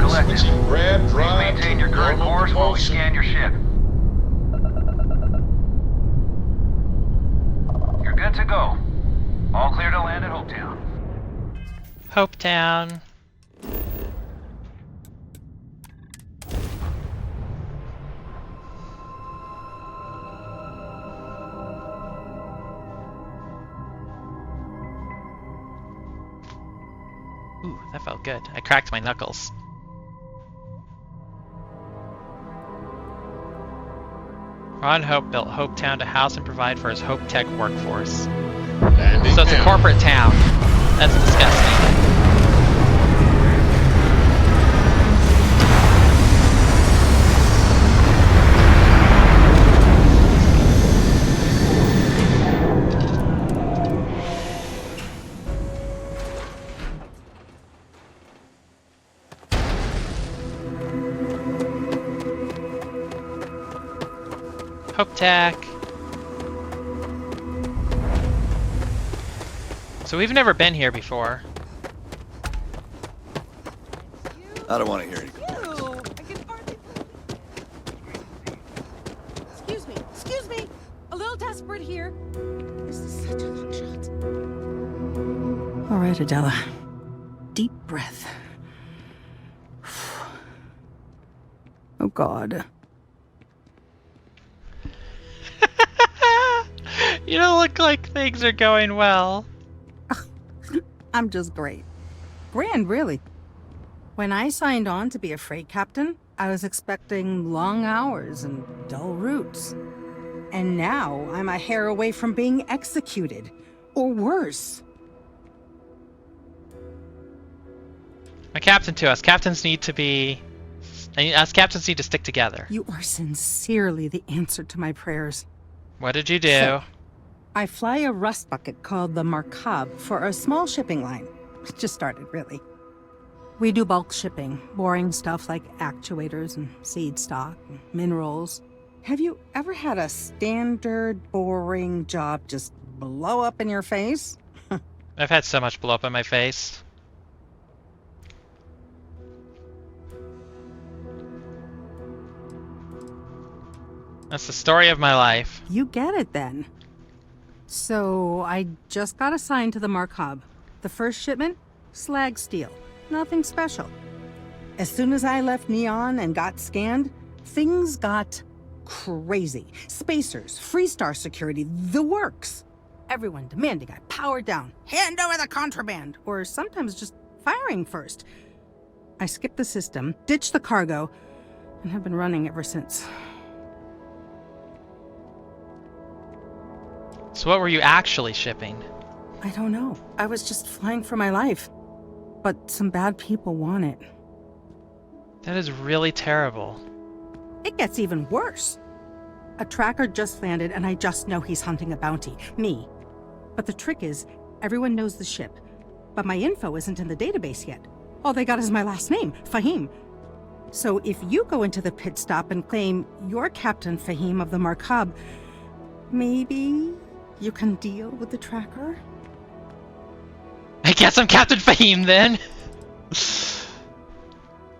selected. switching Grav Please drive maintain to your current normal course while we propulsion. scan your ship. You're good to go. All clear to land at Hopetown. Hopetown. Ooh, that felt good. I cracked my knuckles. Ron Hope built Hopetown to house and provide for his Hope Tech workforce. Landing So it's a now. corporate town. That's disgusting. Hope Tech. So we've never been here before. I don't want to hear anything. Ew, I can hardly... Excuse me. A little desperate here. This is such a long shot. All right, Adela. Deep breath. Oh, God. You don't look like things are going well. I'm just great. Grand, really. When I signed on to be a freight captain, I was expecting long hours and dull routes. And now I'm a hair away from being executed. Or worse. A captain to us. Captains need to be... Us captains need to stick together. You are sincerely the answer to my prayers. What did you do? So, I fly a rust bucket called the Markab for a small shipping line. It just started, really. We do bulk shipping, boring stuff like actuators and seed stock and minerals. Have you ever had a standard, boring job just blow up in your face? I've had so much blow up in my face. That's the story of my life. You get it then. So, I just got assigned to the Markab. The first shipment? Slag steel. Nothing special. As soon as I left Neon and got scanned, things got crazy. Spacers, Freestar security, the works. Everyone demanding I power down, hand over the contraband, or sometimes just firing first. I skipped the system, ditched the cargo, and have been running ever since. So what were you actually shipping? I don't know. I was just flying for my life. But some bad people want it. That is really terrible. It gets even worse. A tracker just landed and I just know he's hunting a bounty. Me. But the trick is, everyone knows the ship. But my info isn't in the database yet. All they got is my last name, Fahim. So if you go into the pit stop and claim you're Captain Fahim of the Markab, maybe you can deal with the tracker? I guess I'm Captain Fahim then.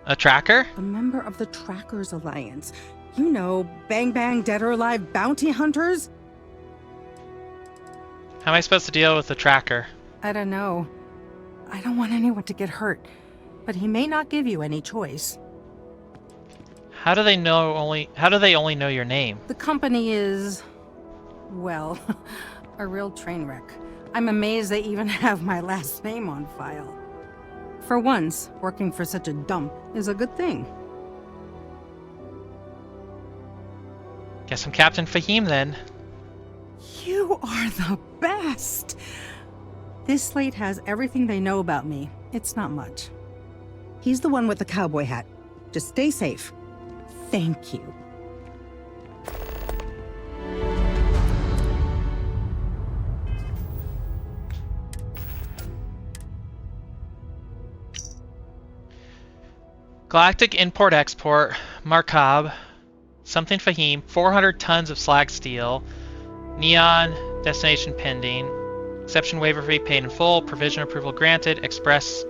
A tracker? A member of the Trackers Alliance. You know, bang bang dead or alive bounty hunters? How am I supposed to deal with the tracker? I don't know. I don't want anyone to get hurt, but he may not give you any choice. How do they only know your name? The company is, well, a real train wreck. I'm amazed they even have my last name on file. For once, working for such a dump is a good thing. Guess I'm Captain Fahim then. You are the best! This slate has everything they know about me. It's not much. He's the one with the cowboy hat. Just stay safe. Thank you. Galactic Import-Export, Markab, something Fahim, 400 tons of slag steel, Neon, destination pending, exception waiver fee paid in full, provision approval granted, express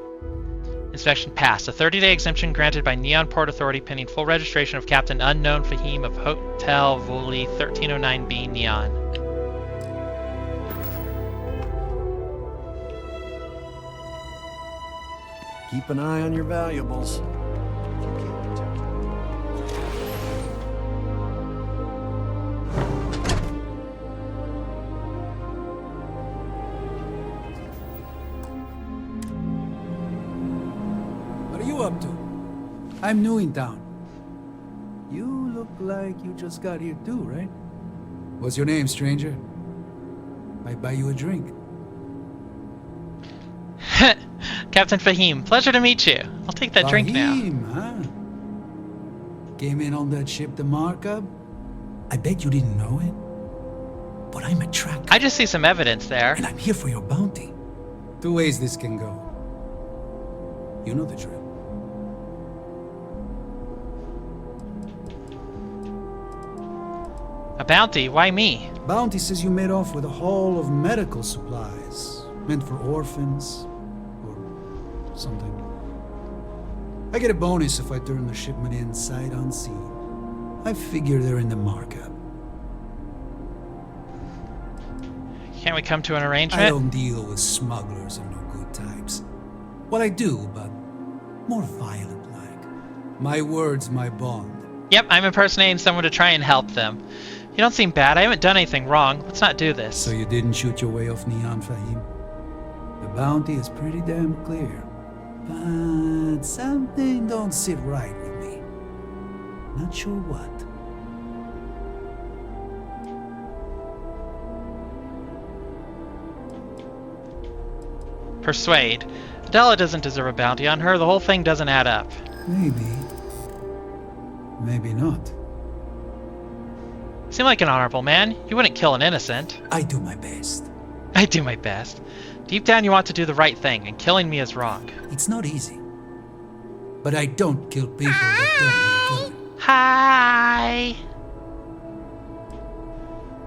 Inspection passed. A 30-day exemption granted by Neon Port Authority pending full registration of Captain Unknown Fahim of Hotel Voli 1309B Neon. Keep an eye on your valuables. What are you up to? I'm new in town. You look like you just got here too, right? What's your name, stranger? Might buy you a drink. Captain Fahim, pleasure to meet you. I'll take that drink now. Fahim, huh? Came in on that ship, the Markup? I bet you didn't know it. But I'm a tracker. I just see some evidence there. And I'm here for your bounty. Two ways this can go. You know the drill. A bounty? Why me? Bounty says you made off with a haul of medical supplies. Meant for orphans. Or something. I get a bonus if I turn the shipment in sight unseen. I figure they're in the markup. Can't we come to an arrangement? I don't deal with smugglers or no good types. Well, I do, but more violent-like. My word's my bond. Yep, I'm impersonating someone to try and help them. You don't seem bad. I haven't done anything wrong. Let's not do this. So you didn't shoot your way off Neon, Fahim? The bounty is pretty damn clear. But something don't sit right with me. Not sure what. Persuade. Adela doesn't deserve a bounty on her. The whole thing doesn't add up. Maybe. Maybe not. You seem like an honorable man. You wouldn't kill an innocent. I do my best. I do my best. Deep down you want to do the right thing, and killing me is wrong. It's not easy. But I don't kill people that don't need killing. Hi!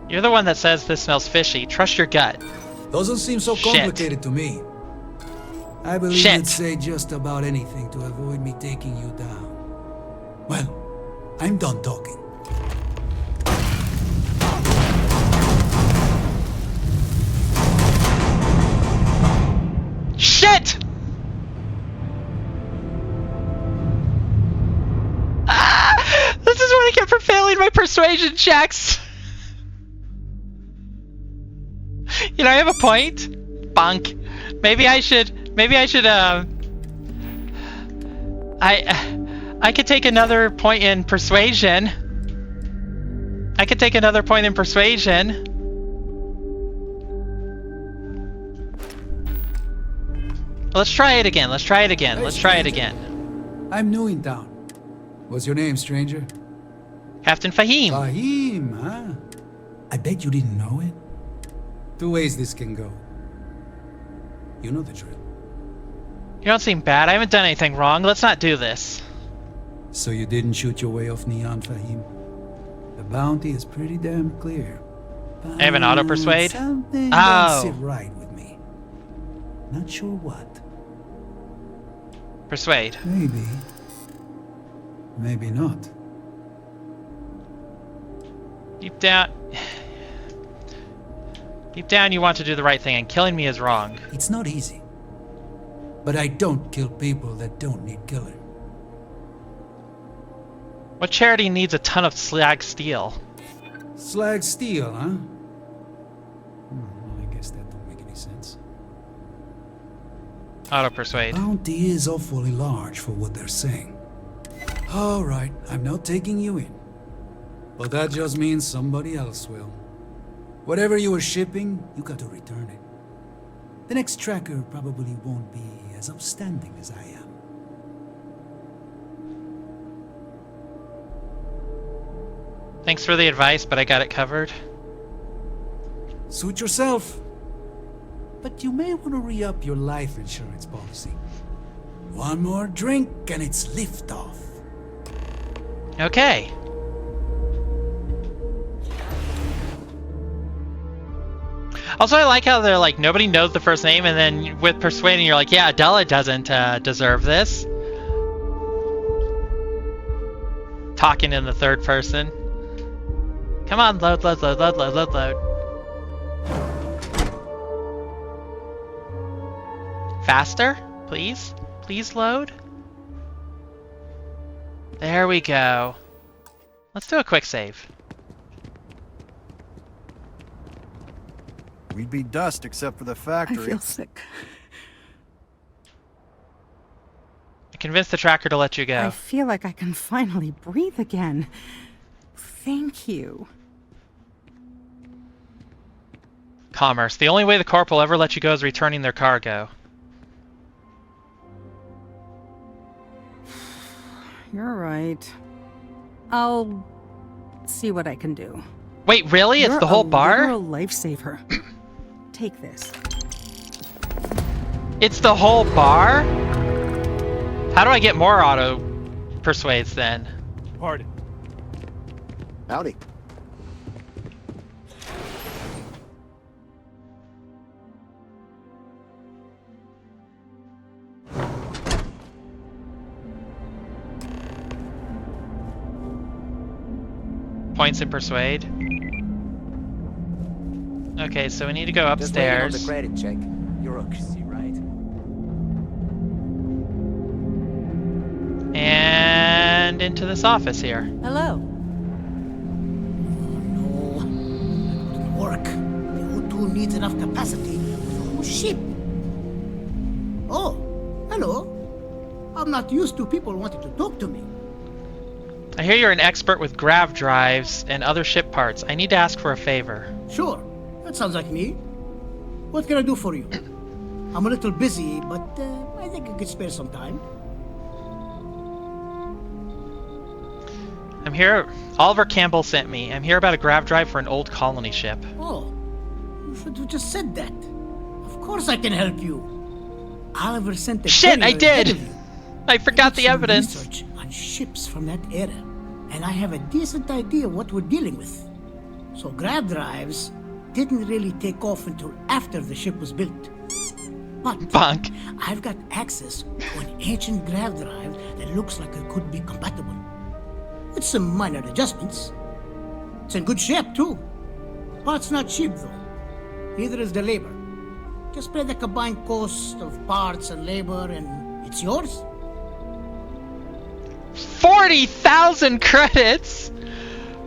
You're the one that says this smells fishy. Trust your gut. Doesn't seem so Shit. complicated to me. I believe Shit. you'd say just about anything to avoid me taking you down. Well, I'm done talking. Shit! Ah! This is what I get for failing my persuasion checks. You know, I have a point. Bunk. Maybe I should, I could take another point in persuasion. Let's try it again. I'm new in town. What's your name, stranger? Captain Fahim. Fahim, huh? I bet you didn't know it. Two ways this can go. You know the drill. You don't seem bad. I haven't done anything wrong. Let's not do this. So you didn't shoot your way off Neon, Fahim? The bounty is pretty damn clear. I have an auto persuade. Something Oh. don't sit right with me. Not sure what. Persuade. Maybe. Maybe not. Deep down you want to do the right thing, and killing me is wrong. It's not easy. But I don't kill people that don't need killing. What charity needs a ton of slag steel? Slag steel, huh? Well, I guess that don't make any sense. Auto persuade. Bounty is awfully large for what they're saying. All right, I'm not taking you in. But that just means somebody else will. Whatever you were shipping, you got to return it. The next tracker probably won't be as outstanding as I am. Thanks for the advice, but I got it covered. Suit yourself. But you may want to re-up your life insurance policy. One more drink and it's liftoff. Okay. Also, I like how they're like, nobody knows the first name, and then with persuading, you're like, yeah, Adela doesn't deserve this. Talking in the third person. Come on, load, load, load, load, load, load, load. Faster, please? Please load. There we go. Let's do a quick save. We'd be dust except for the I factory. feel sick. I convinced the tracker to let you go. I feel like I can finally breathe again. Thank you. Commerce. The only way the Corp will ever let you go is returning their cargo. You're right. I'll see what I can do. Wait, really? It's You're the whole a bar? literal lifesaver. Take this. It's the whole bar? How do I get more auto persuades then? Pardon. Howdy. Points in persuade. Okay, so we need to go upstairs. Just waiting on the credit check. Bureaucracy, right? And into this office here. Hello. No, that wouldn't work. The O2 needs enough capacity for the whole ship. Oh, hello. I'm not used to people wanting to talk to me. I hear you're an expert with Grav drives and other ship parts. I need to ask for a favor. Sure, that sounds like me. What can I do for you? I'm a little busy, but I think I could spare some time. I'm here. Oliver Campbell sent me. I'm here about a Grav drive for an old colony ship. Oh, you should have just said that. Of course I can help you. Oliver sent the Shit, I courier ahead did! of you. I forgot Did the some evidence. Research on ships from that era, and I have a decent idea what we're dealing with. So Grav drives didn't really take off until after the ship was built. But Bunk. I've got access to an ancient Grav drive that looks like it could be compatible. With some minor adjustments. It's in good shape too. Parts not cheap though. Neither is the labor. Just pay the combined cost of parts and labor and it's yours. 40,000 credits!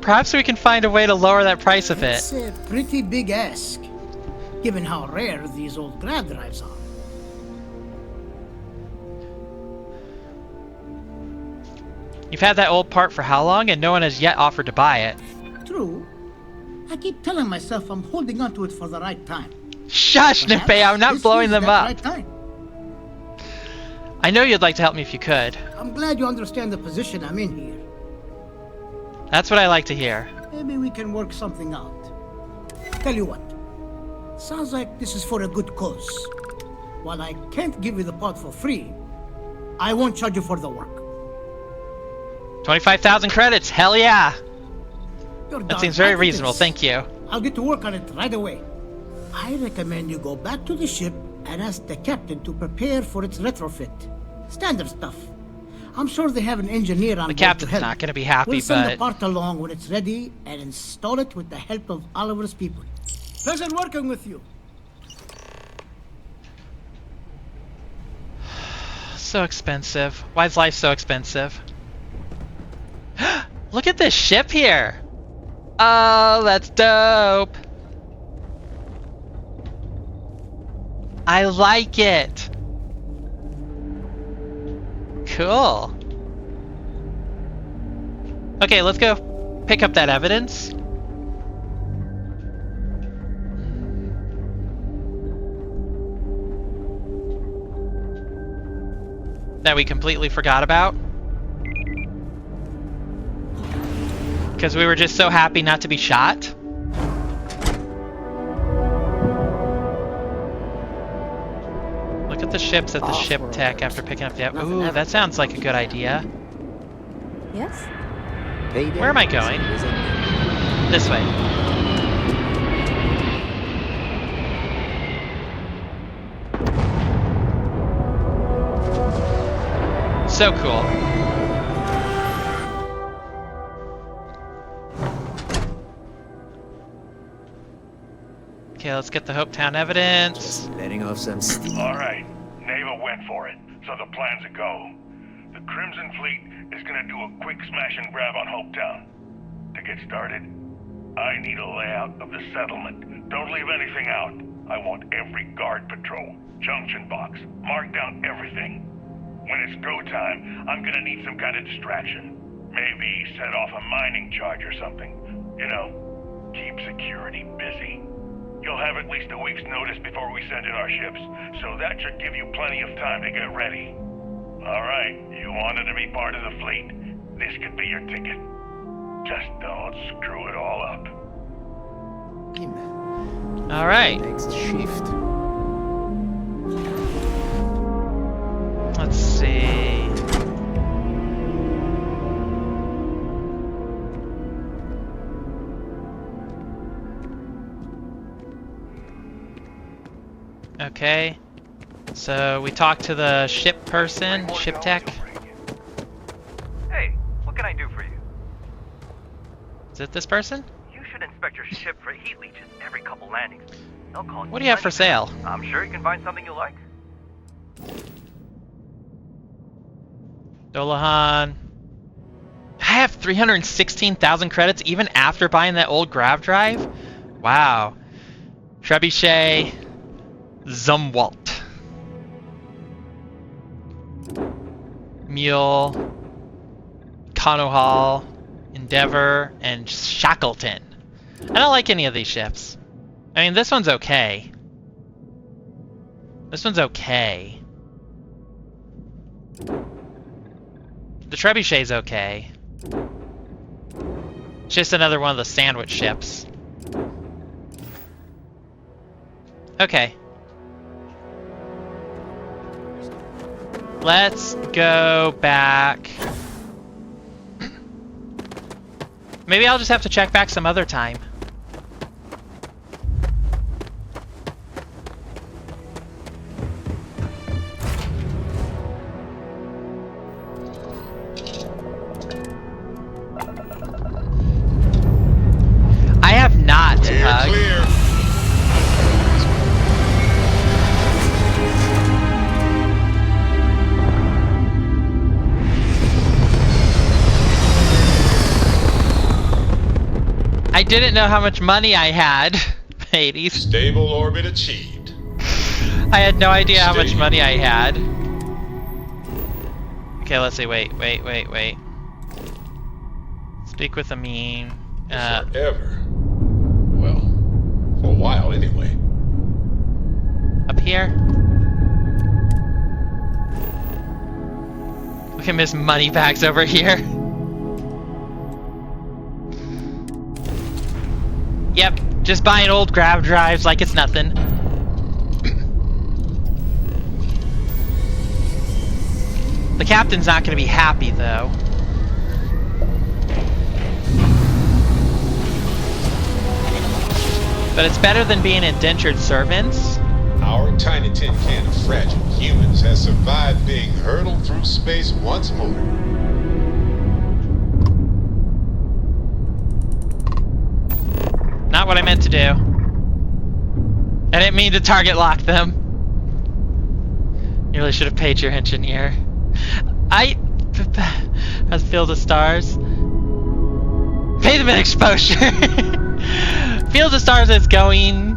Perhaps we can find a way to lower that price a bit. It's a pretty big ask, given how rare these old Grav drives are. You've had that old part for how long, and no one has yet offered to buy it? True. I keep telling myself I'm holding on to it for the right time. Shush, Perhaps Nimpei, I'm not this blowing is them that up. right time. I know you'd like to help me if you could. I'm glad you understand the position I'm in here. That's what I like to hear. Maybe we can work something out. Tell you what. Sounds like this is for a good cause. While I can't give you the part for free, I won't charge you for the work. 25,000 credits, hell yeah! You're That darn seems very right it reasonable, is. thank you. I'll get to work on it right away. I recommend you go back to the ship and ask the captain to prepare for its retrofit. Standard stuff. I'm sure they have an engineer on The board captain's to help. not gonna be happy, We'll send the but... part along when it's ready and install it with the help of Oliver's people. Pleasure working with you. So expensive. Why is life so expensive? Look at this ship here! Oh, that's dope! I like it! Cool. Okay, let's go pick up that evidence. That we completely forgot about. Because we were just so happy not to be shot. Look at the ships at the ship tech after picking up the... Ooh, that sounds like a good idea. Yes? Where am I going? This way. So cool. Okay, let's get the Hopetown evidence. Just letting off some steam. All right, Neva went for it, so the plan's a go. The Crimson Fleet is gonna do a quick smash and grab on Hopetown. To get started, I need a layout of the settlement. Don't leave anything out. I want every guard patrol, junction box, mark down everything. When it's go time, I'm gonna need some kind of distraction. Maybe set off a mining charge or something. You know, keep security busy. You'll have at least a week's notice before we send in our ships, so that should give you plenty of time to get ready. All right, you wanted to be part of the fleet. This could be your ticket. Just don't screw it all up. All right. Next shift. Let's see. Okay. So we talked to the ship person, ship tech. Hey, what can I do for you? Is it this person? You should inspect your ship for heat leeches every couple landings. They'll call What do you have for sale? I'm sure you can find something you like. Dolahan. I have 316,000 credits even after buying that old Grav drive? Wow. Trebuchet. Zumwalt. Mule. Konohal. Endeavor. And Shackleton. I don't like any of these ships. I mean, this one's okay. This one's okay. The Trebuchet's okay. It's just another one of the sandwich ships. Okay. Let's go back. Maybe I'll just have to check back some other time. I have not, Clear. I didn't know how much money I had, ladies. Stable orbit achieved. I had no idea how much money I had. Okay, let's see. Wait. Speak with Amin. Forever. Well, for a while anyway. Up here. Look at Miss Moneybags over here. Yep, just buying old Grav drives like it's nothing. The captain's not going to be happy, though. But it's better than being indentured servants. Our tiny tin can of fragile humans has survived being hurtled through space once more. Not what I meant to do. I didn't mean to target lock them. You really should have paid your engineer. As Field of Stars. Pay them an exposure. Field of Stars is going.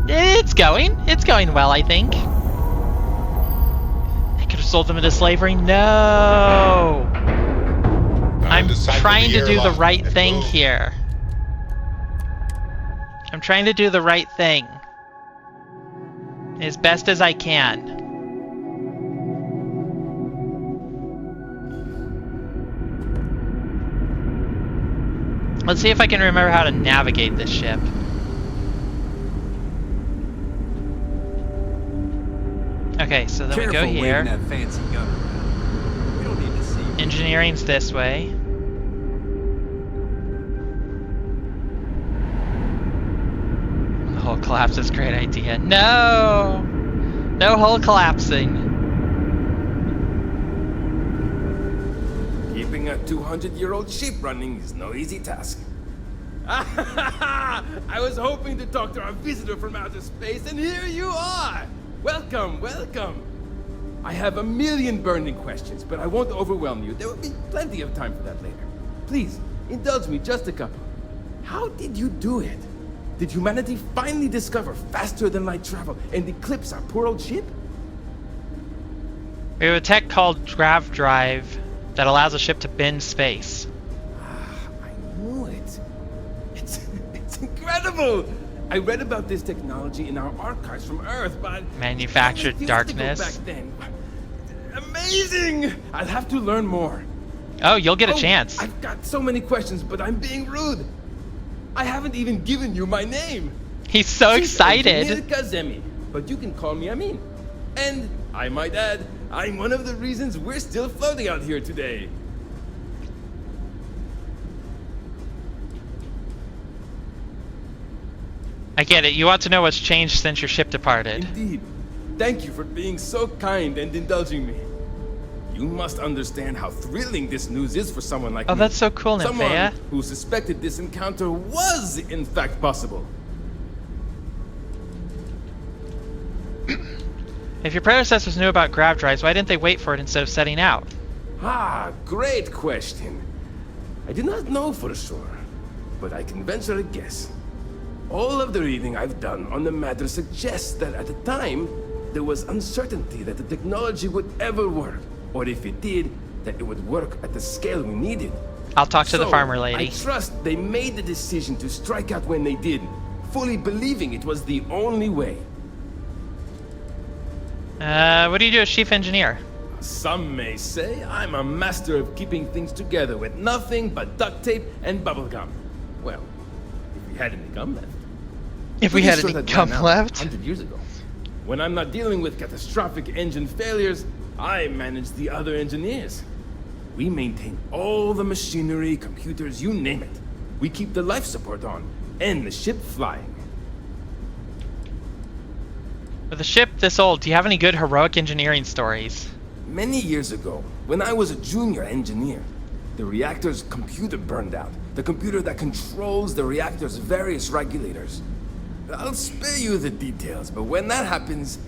It's going well, I think. I could have sold them into slavery. No. I'm trying to do the right thing here. I'm trying to do the right thing. As best as I can. Let's see if I can remember how to navigate this ship. Okay, so then we go here. That fancy gun around. We don't need to see. Engineering's this way. The hull collapse is a great idea. No! No hull collapsing. keeping a 200-year-old ship running is no easy task. I was hoping to talk to our visitor from outer space, and here you are! Welcome, welcome! I have a million burning questions, but I won't overwhelm you. There will be plenty of time for that later. Please, indulge me just a couple. How did you do it? Did humanity finally discover faster-than-light travel and eclipse our poor old ship? We have a tech called Grav drive that allows a ship to bend space. I knew it. It's incredible! I read about this technology in our archives from Earth, but... Manufactured it darkness. back then. Amazing! I'll have to learn more. Oh, you'll get a chance. I've got so many questions, but I'm being rude. I haven't even given you my name. He's so Chief excited. Engineer Kazemi, but you can call me Amin. And I might add, I'm one of the reasons we're still floating out here today. I get it. You want to know what's changed since your ship departed. Indeed. Thank you for being so kind and indulging me. You must understand how thrilling this news is for someone like me. Oh, that's so cool, Nymphaea. Someone who suspected this encounter was, in fact, possible. If your predecessors knew about grav drives, why didn't they wait for it instead of setting out? Ah, great question. I do not know for sure, but I can venture a guess. All of the reading I've done on the matter suggests that at the time, there was uncertainty that the technology would ever work, or if it did, that it would work at the scale we needed. I'll talk to the farmer lady. I trust they made the decision to strike out when they did, fully believing it was the only way. What do you do as chief engineer? Some may say I'm a master of keeping things together with nothing but duct tape and bubble gum. Well, if we had any gum left. If we Pretty had sure any that gum ran out left? 100 years ago. When I'm not dealing with catastrophic engine failures, I manage the other engineers. We maintain all the machinery, computers, you name it. We keep the life support on, and the ship flying. With a ship this old, do you have any good heroic engineering stories? Many years ago, when I was a junior engineer, the reactor's computer burned out. The computer that controls the reactor's various regulators. I'll spare you the details, but when that happens,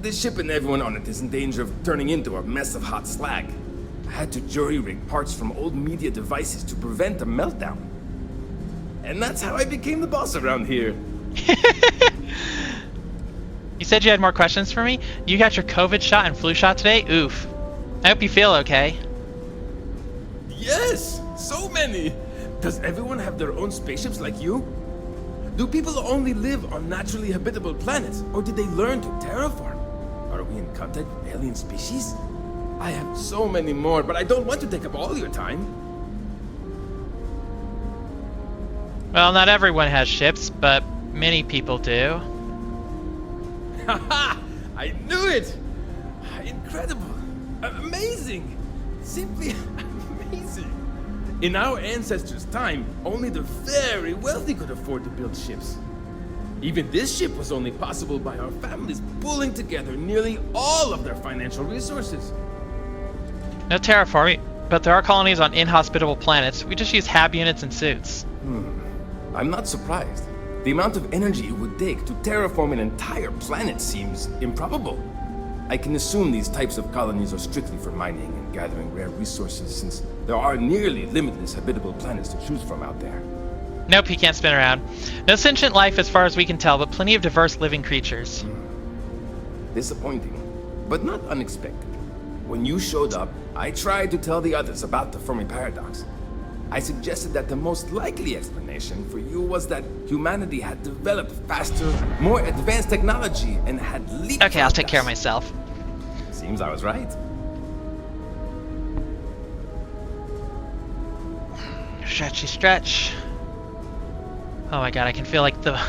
the ship and everyone on it is in danger of turning into a mess of hot slag. I had to jury-rig parts from old media devices to prevent a meltdown. And that's how I became the boss around here. You said you had more questions for me? You got your COVID shot and flu shot today? Oof. I hope you feel okay. Yes! So many! Does everyone have their own spaceships like you? Do people only live on naturally habitable planets, or did they learn to terraform? Are we in contact with alien species? I have so many more, but I don't want to take up all your time. Well, not everyone has ships, but many people do. Haha! I knew it! Incredible! Amazing! Simply amazing! In our ancestors' time, only the very wealthy could afford to build ships. Even this ship was only possible by our families pulling together nearly all of their financial resources. No terraforming, but there are colonies on inhospitable planets. We just use hab units and suits. I'm not surprised. The amount of energy it would take to terraform an entire planet seems improbable. I can assume these types of colonies are strictly for mining and gathering rare resources, since there are nearly limitless habitable planets to choose from out there. Nope, he can't spin around. No sentient life as far as we can tell, but plenty of diverse living creatures. Disappointing, but not unexpected. When you showed up, I tried to tell the others about the Fermi paradox. I suggested that the most likely explanation for you was that humanity had developed faster, more advanced technology and had leapfrogged Okay, I'll take care of us. myself. Seems I was right. Stretchy stretch. Oh my god, I can feel like the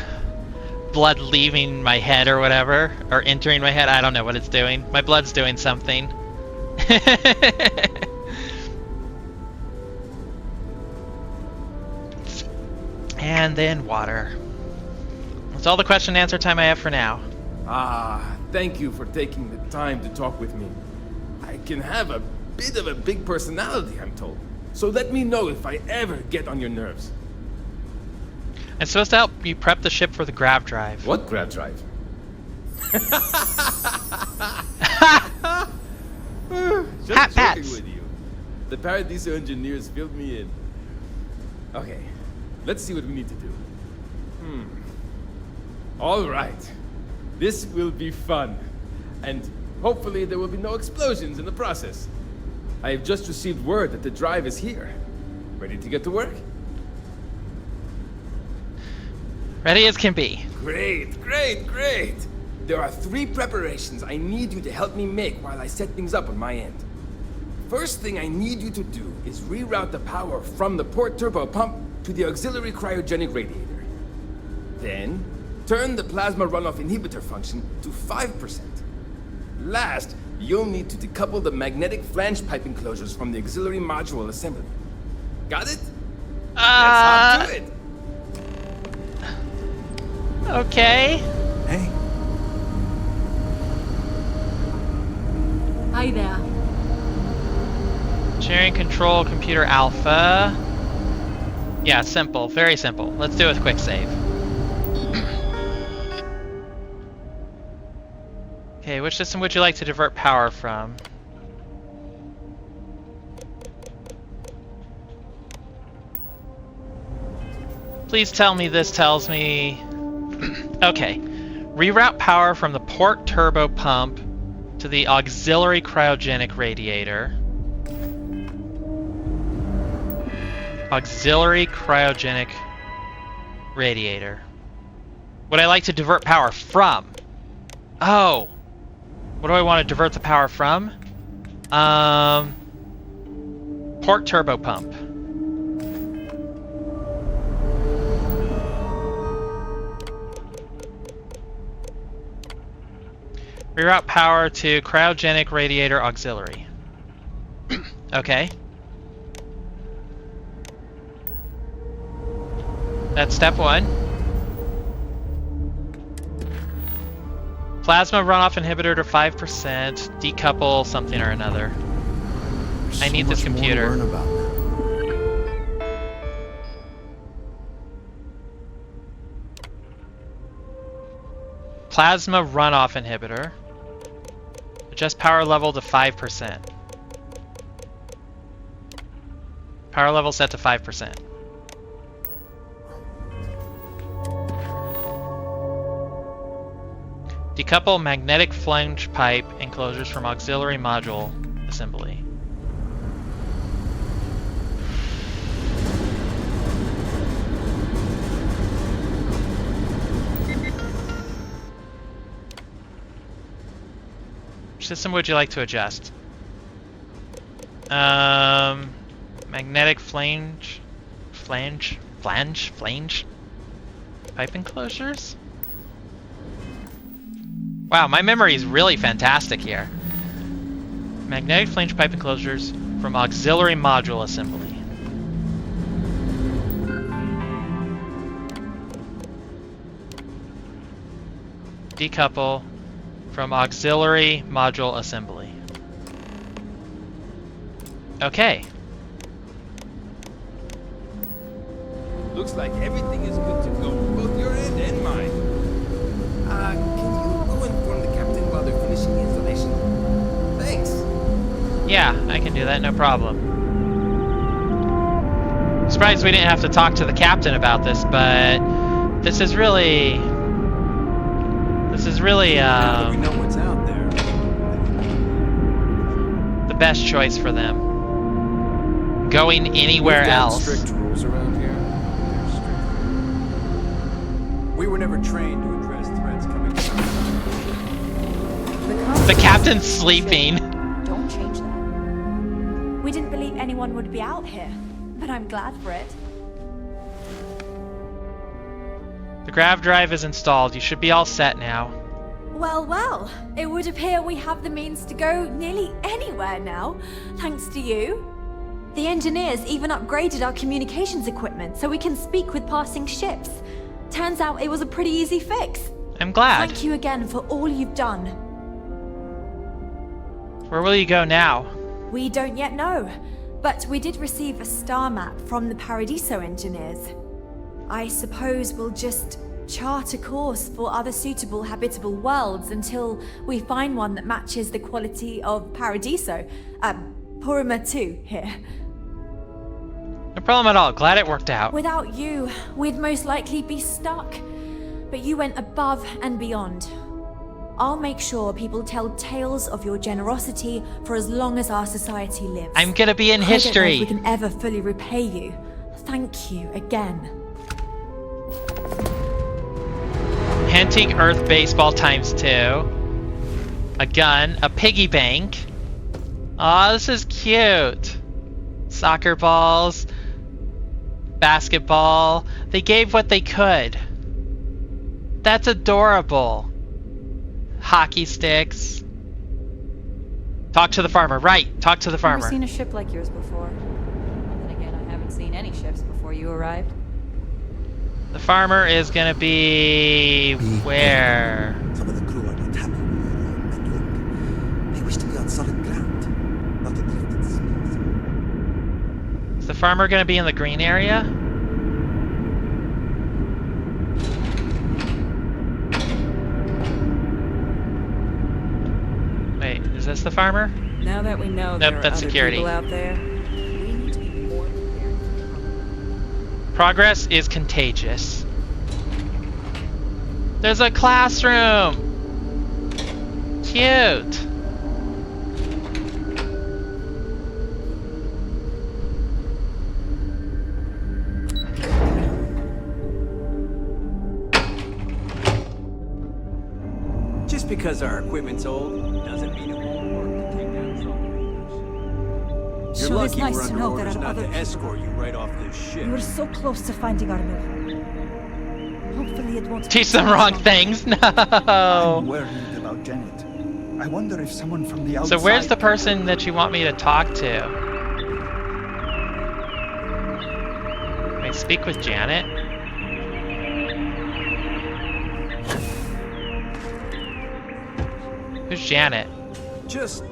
blood leaving my head or whatever, or entering my head. I don't know what it's doing. My blood's doing something. And then water. That's all the question and answer time I have for now. Ah, thank you for taking the time to talk with me. I can have a bit of a big personality, I'm told. So let me know if I ever get on your nerves. I'm supposed to help you prep the ship for the Grav drive. What Grav drive? Just joking with you. The Paradiso engineers filled me in. Okay, let's see what we need to do. All right. This will be fun. And hopefully there will be no explosions in the process. I have just received word that the drive is here. Ready to get to work? Ready as can be. Great, great, great! There are 3 preparations I need you to help me make while I set things up on my end. First thing I need you to do is reroute the power from the port turbo pump to the auxiliary cryogenic radiator. Then, turn the plasma runoff inhibitor function to 5%. Last, you'll need to decouple the magnetic flange pipe enclosures from the auxiliary module assembly. Got it? Let's hop to it! Okay. Hey, Hi there. Sharing control computer alpha. Yeah, simple. Very simple. Let's do it with quick save. Okay, which system would you like to divert power from? Please tell me this tells me... Okay. Reroute power from the port turbo pump to the auxiliary cryogenic radiator. Auxiliary cryogenic radiator. Would I like to divert power from? Oh. What do I want to divert the power from? Port turbo pump. Reroute power to cryogenic radiator auxiliary. Okay. That's step 1. Plasma runoff inhibitor to 5%. Decouple something or another. I need this computer. Plasma runoff inhibitor. Adjust power level to 5%. Power level set to 5%. Decouple magnetic flange pipe enclosures from auxiliary module assembly. Which system would you like to adjust? Magnetic flange pipe enclosures? Wow, my memory is really fantastic here. Magnetic flange pipe enclosures from auxiliary module assembly. Decouple from auxiliary module assembly. Okay. Looks like everything is good to go, both your end and mine. Can you go inform the captain while they're finishing the installation? Thanks. Yeah, I can do that, no problem. Surprised we didn't have to talk to the captain about this, but this is really Now that we know what's out there. the best choice for them. Going anywhere We've got else. strict rules around here. They're strict. We were never trained to address threats coming from. The captain's sleeping. Don't change that. We didn't believe anyone would be out here, but I'm glad for it. The Grav drive is installed. You should be all set now. Well, well, it would appear we have the means to go nearly anywhere now, thanks to you. The engineers even upgraded our communications equipment so we can speak with passing ships. Turns out it was a pretty easy fix. I'm glad. Thank you again for all you've done. Where will you go now? We don't yet know, but we did receive a star map from the Paradiso engineers. I suppose we'll just chart a course for other suitable habitable worlds until we find one that matches the quality of Paradiso. Purima 2 here. No problem at all. Glad it worked out. Without you, we'd most likely be stuck. But you went above and beyond. I'll make sure people tell tales of your generosity for as long as our society lives. I'm gonna be in history. I don't know if we can ever fully repay you. Thank you again. Hinting Earth baseball ×2. A gun, a piggy bank. Aw, this is cute. Soccer balls, basketball. They gave what they could. That's adorable. Hockey sticks. Talk to the farmer. Right, talk to the farmer. Never seen a ship like yours before. Then again, I haven't seen any ships before you arrived. The farmer is gonna be where? Some of the crew are not happy with look. They wish to be on solid ground, not in drifted seas. Is the farmer gonna be in the green area? Wait, is this the farmer? Now that we know Nope, there are that's other security. people out there, we need to be more prepared. Progress is contagious. There's a classroom! Cute! Just because our equipment's old doesn't mean it won't work to take down trouble. You're Sure, it's lucky nice we're to under know there orders are not other to people. escort you right off this ship. We were so close to finding our move. Hopefully it won't Teach them wrong things? No! I'm worried about Janet. I wonder if someone from the outside... So where's the person that you want me to talk to? Can I speak with Janet? Who's Janet? Just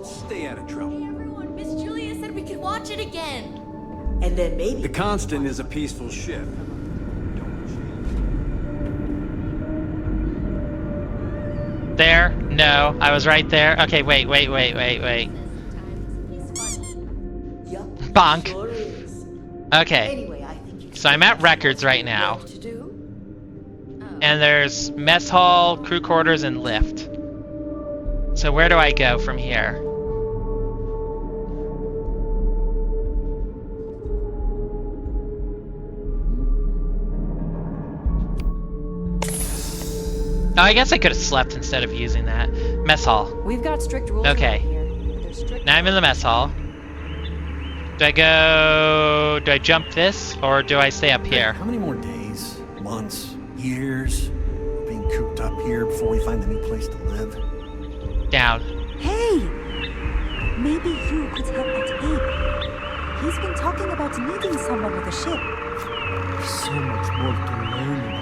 stay out of trouble. Hey everyone, Miss Julia said we could watch it again. And then maybe The Constant is a peaceful ship. There? No, I was right there. Okay, wait. Bonk. Okay. So I'm at records right now. And there's mess hall, crew quarters, and lift. So where do I go from here? Oh, I guess I could have slept instead of using that. Mess hall. we've got strict rules Okay. around here. There's strict Now I'm in the mess hall. Do I jump this, or do I stay up here? How many more days, months, years of being cooped up here before we find a new place to live? Down. Hey! Maybe you could help at Abe. He's been talking about needing someone with a ship. There's so much more to learn about now.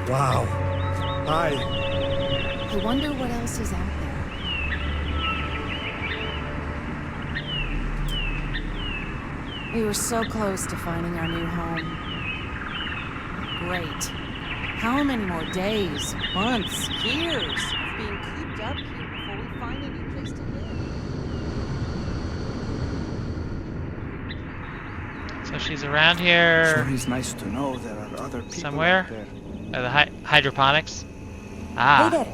Wow. I wonder what else is out there. We were so close to finding our new home. Great. How many more days, months, years of being cooped up here before we find a new place to live? So she's around here. Sure is nice to know there are other people somewhere. out there. The hydroponics. Ah. Hey there.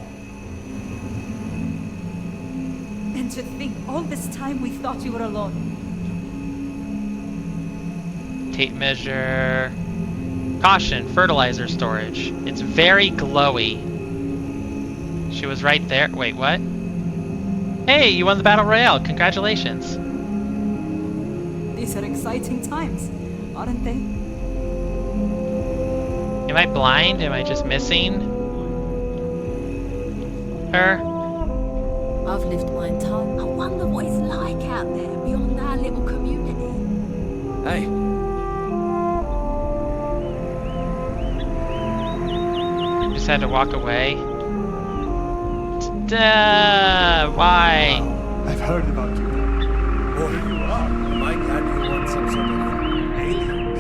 And to think, all this time we thought we were alone. Tape measure. Caution, fertilizer storage. It's very glowy. She was right there. Wait, what? Hey, you won the Battle Royale. Congratulations. These are exciting times, aren't they? Am I blind? Am I just missing her? I've lived my entire... I wonder what it's like out there beyond our little community. Hey, had to walk away. Why? I've heard about you. Oh, here you are. My God, you want some sort of aliens?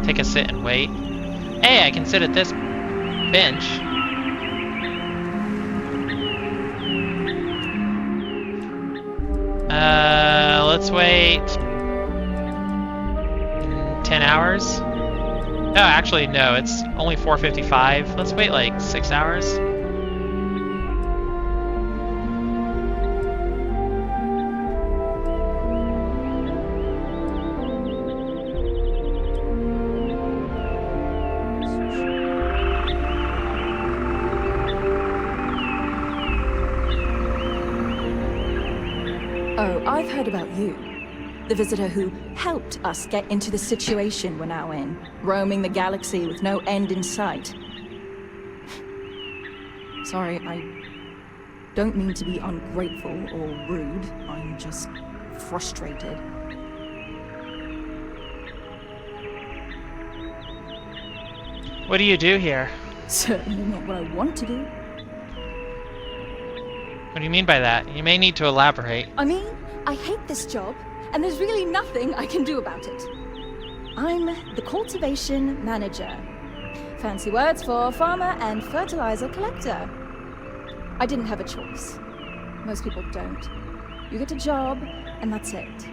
Take a sit and wait. Hey, I can sit at this bench. Let's wait 10 hours? Oh, actually, no, it's only 4:55. Let's wait like 6 hours. Oh, I've heard about you. The visitor who helped us get into the situation we're now in, roaming the galaxy with no end in sight. Sorry, I don't mean to be ungrateful or rude. I'm just frustrated. What do you do here? Certainly not what I want to do. What do you mean by that? You may need to elaborate. I mean, I hate this job, and there's really nothing I can do about it. I'm the cultivation manager. Fancy words for farmer and fertilizer collector. I didn't have a choice. Most people don't. You get a job, and that's it.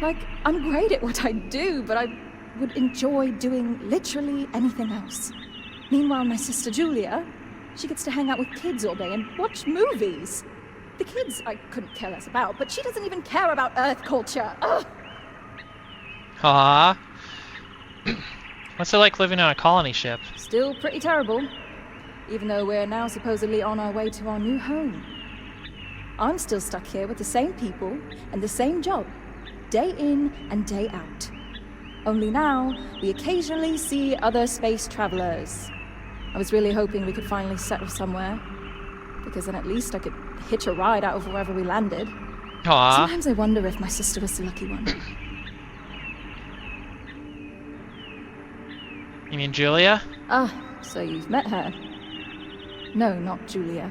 Like, I'm great at what I do, but I would enjoy doing literally anything else. Meanwhile, my sister Julia, she gets to hang out with kids all day and watch movies. The kids I couldn't care less about, but she doesn't even care about Earth culture. Ugh. Aww. What's it like living on a colony ship? Still pretty terrible, even though we're now supposedly on our way to our new home. I'm still stuck here with the same people and the same job, day in and day out. Only now, we occasionally see other space travelers. I was really hoping we could finally settle somewhere, because then at least I could hitch a ride out of wherever we landed. Aww. Sometimes I wonder if my sister was the lucky one. You mean Julia? Ah, so you've met her. No, not Julia.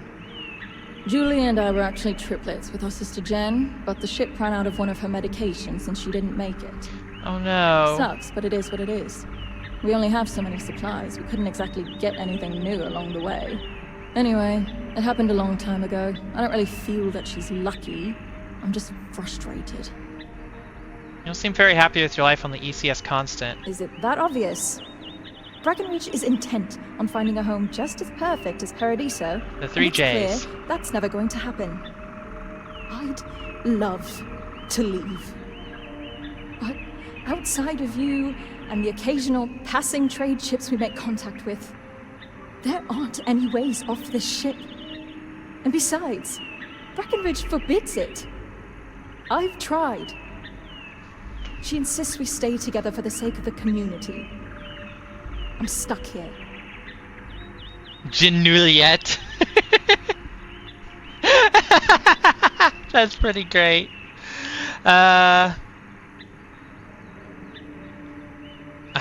Julia and I were actually triplets with our sister Jen, but the ship ran out of one of her medications and she didn't make it. Oh no. Sucks, but it is what it is. We only have so many supplies. We couldn't exactly get anything new along the way. Anyway, it happened a long time ago. I don't really feel that she's lucky. I'm just frustrated. You don't seem very happy with your life on the ECS Constant. Is it that obvious? Breckenridge is intent on finding a home just as perfect as Paradiso. The 3 J's. Clear that's never going to happen. I'd love to leave. But outside of you and the occasional passing trade ships we make contact with, there aren't any ways off this ship. And besides, Breckenridge forbids it. I've tried. She insists we stay together for the sake of the community. I'm stuck here. Genuliet. That's pretty great. I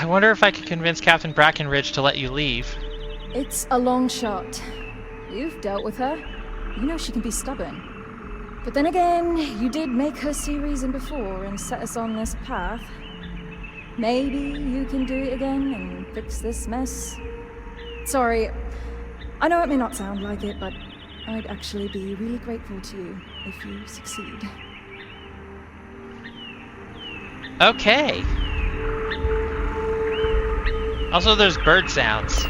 wonder if I could convince Captain Brackenridge to let you leave. It's a long shot. You've dealt with her. You know she can be stubborn. But then again, you did make her see reason before and set us on this path. Maybe you can do it again and fix this mess. Sorry, I know it may not sound like it, but I'd actually be really grateful to you if you succeed. Okay. Also, there's bird sounds.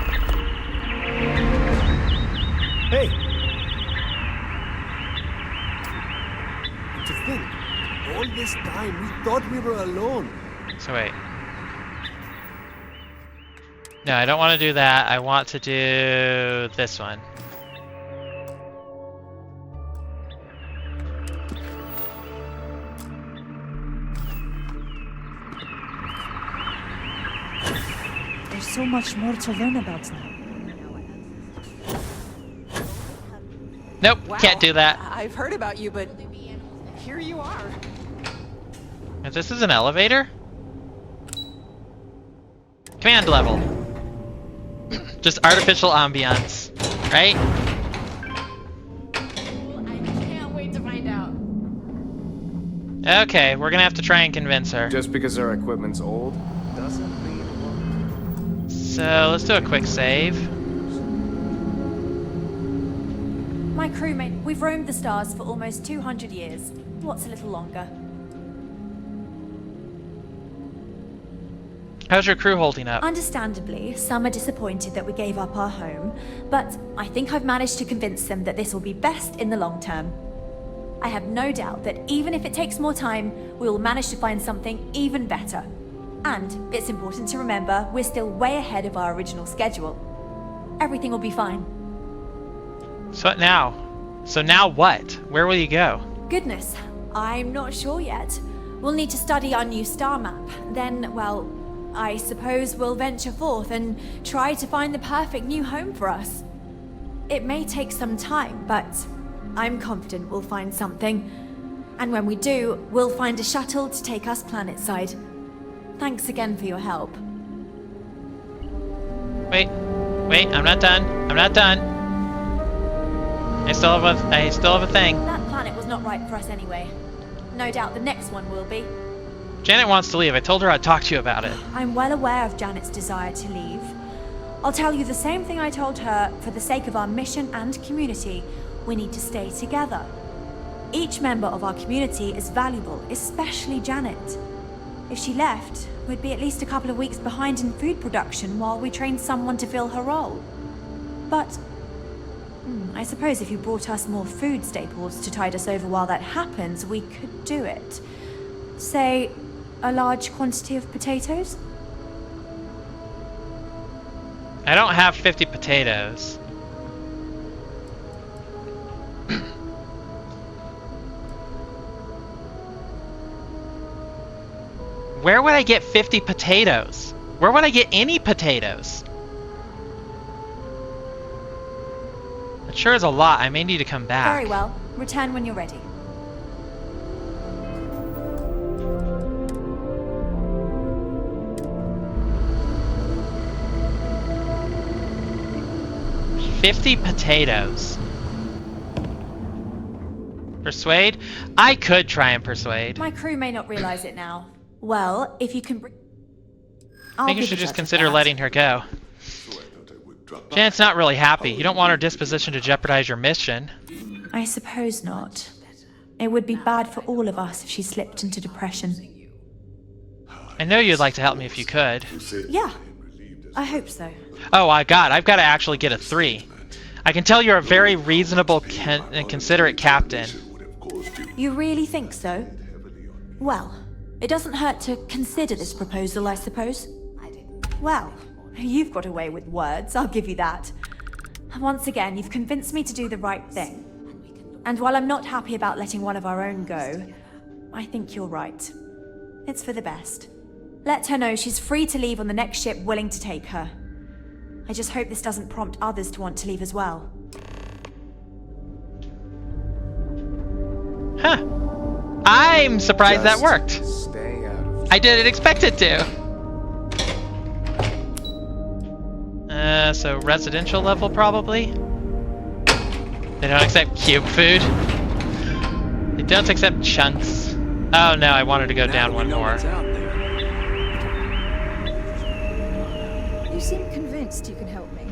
Hey! What you think? All this time, we thought we were alone. So wait. No, I don't want to do that. I want to do this one. There's so much more to learn about now. Nope, can't do that. I've heard about you, but here you are. If this is an elevator? Command level. Just artificial ambiance, right? I can't wait to find out. Okay, we're gonna have to try and convince her. Just because our equipment's old doesn't mean it won't. So let's do a quick save. My crewmate, we've roamed the stars for almost 200 years. What's a little longer? How's your crew holding up? Understandably, some are disappointed that we gave up our home, but I think I've managed to convince them that this will be best in the long term. I have no doubt that even if it takes more time, we will manage to find something even better. And it's important to remember we're still way ahead of our original schedule. Everything will be fine. So what now? So now what? Where will you go? Goodness, I'm not sure yet. We'll need to study our new star map. Then, well, I suppose we'll venture forth and try to find the perfect new home for us. It may take some time, but I'm confident we'll find something. And when we do, we'll find a shuttle to take us planetside. Thanks again for your help. Wait, I'm not done. I'm not done. I still have a thing. That planet was not right for us anyway. No doubt the next one will be. Janet wants to leave. I told her I'd talk to you about it. I'm well aware of Janet's desire to leave. I'll tell you the same thing I told her. For the sake of our mission and community, we need to stay together. Each member of our community is valuable, especially Janet. If she left, we'd be at least a couple of weeks behind in food production while we trained someone to fill her role. But I suppose if you brought us more food staples to tide us over while that happens, we could do it. Say, a large quantity of potatoes? I don't have 50 potatoes. Where would I get 50 potatoes? Where would I get any potatoes? That sure is a lot. I may need to come back. Very well. Return when you're ready. $50 potatoes. Persuade? I could try and persuade. My crew may not realize it now. Well, if you can bring... I think you should just consider letting her go. Janet's not really happy. You don't want her disposition to jeopardize your mission. I suppose not. It would be bad for all of us if she slipped into depression. I know you'd like to help me if you could. Yeah, I hope so. Oh, I've got to actually get a 3. I can tell you're a very reasonable and considerate captain. You really think so? Well, it doesn't hurt to consider this proposal, I suppose. Well, you've got away with words, I'll give you that. Once again, you've convinced me to do the right thing. And while I'm not happy about letting one of our own go, I think you're right. It's for the best. Let her know she's free to leave on the next ship willing to take her. I just hope this doesn't prompt others to want to leave as well. Huh. I'm surprised that worked. Stay out of I didn't expect it to. So residential level probably? They don't accept cube food. They don't accept chunks. Oh no, I wanted to go down one more. You seem convinced you can help me.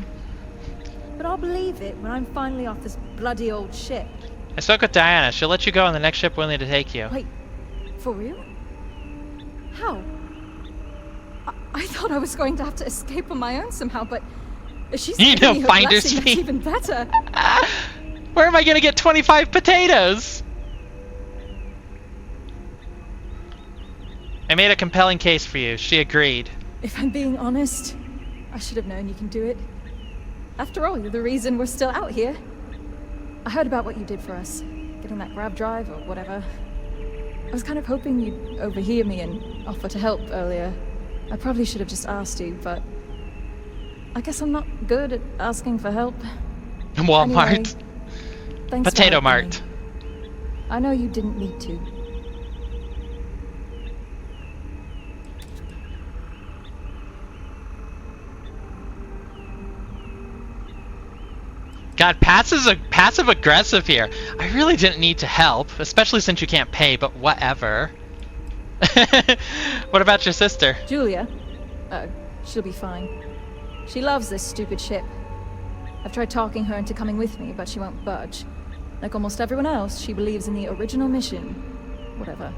But I'll believe it when I'm finally off this bloody old ship. I spoke with Diana. She'll let you go on the next ship willing to take you. Wait, for real? How? I thought I was going to have to escape on my own somehow, but she's you giving me know, her finder's blessing, fee. that's even better. Where am I gonna get 25 potatoes? I made a compelling case for you. She agreed. If I'm being honest, I should have known you can do it. After all, you're the reason we're still out here. I heard about what you did for us, getting that Grav drive or whatever. I was kind of hoping you'd overhear me and offer to help earlier. I probably should have just asked you, but I guess I'm not good at asking for help. Walmart. Anyway, thanks Potato for Mart. me. I know you didn't need to. God, passive aggressive here. I really didn't need to help, especially since you can't pay, but whatever. What about your sister? Julia? She'll be fine. She loves this stupid ship. I've tried talking her into coming with me, but she won't budge. Like almost everyone else, she believes in the original mission. Whatever.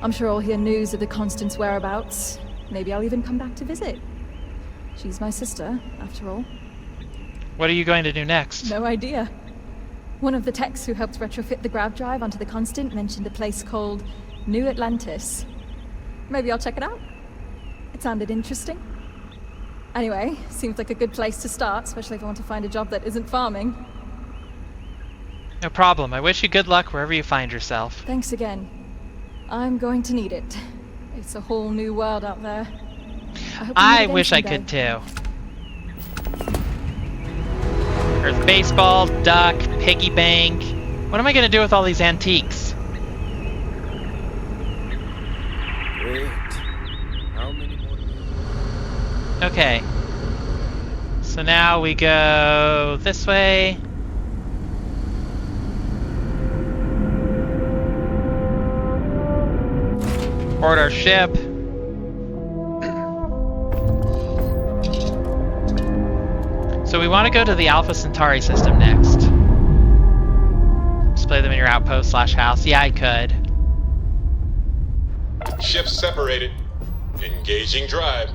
I'm sure I'll hear news of the Constant's whereabouts. Maybe I'll even come back to visit. She's my sister, after all. What are you going to do next? No idea. One of the techs who helped retrofit the Grav drive onto the Constant mentioned a place called New Atlantis. Maybe I'll check it out. It sounded interesting. Anyway, seems like a good place to start, especially if I want to find a job that isn't farming. No problem. I wish you good luck wherever you find yourself. Thanks again. I'm going to need it. It's a whole new world out there. I wish I could too. There's baseball, duck, piggy bank. What am I gonna do with all these antiques? Great. How many more? Okay. So now we go this way. Board our ship. So we want to go to the Alpha Centauri system next. Display them in your outpost/house. Yeah, I could. Ships separated. Engaging drive.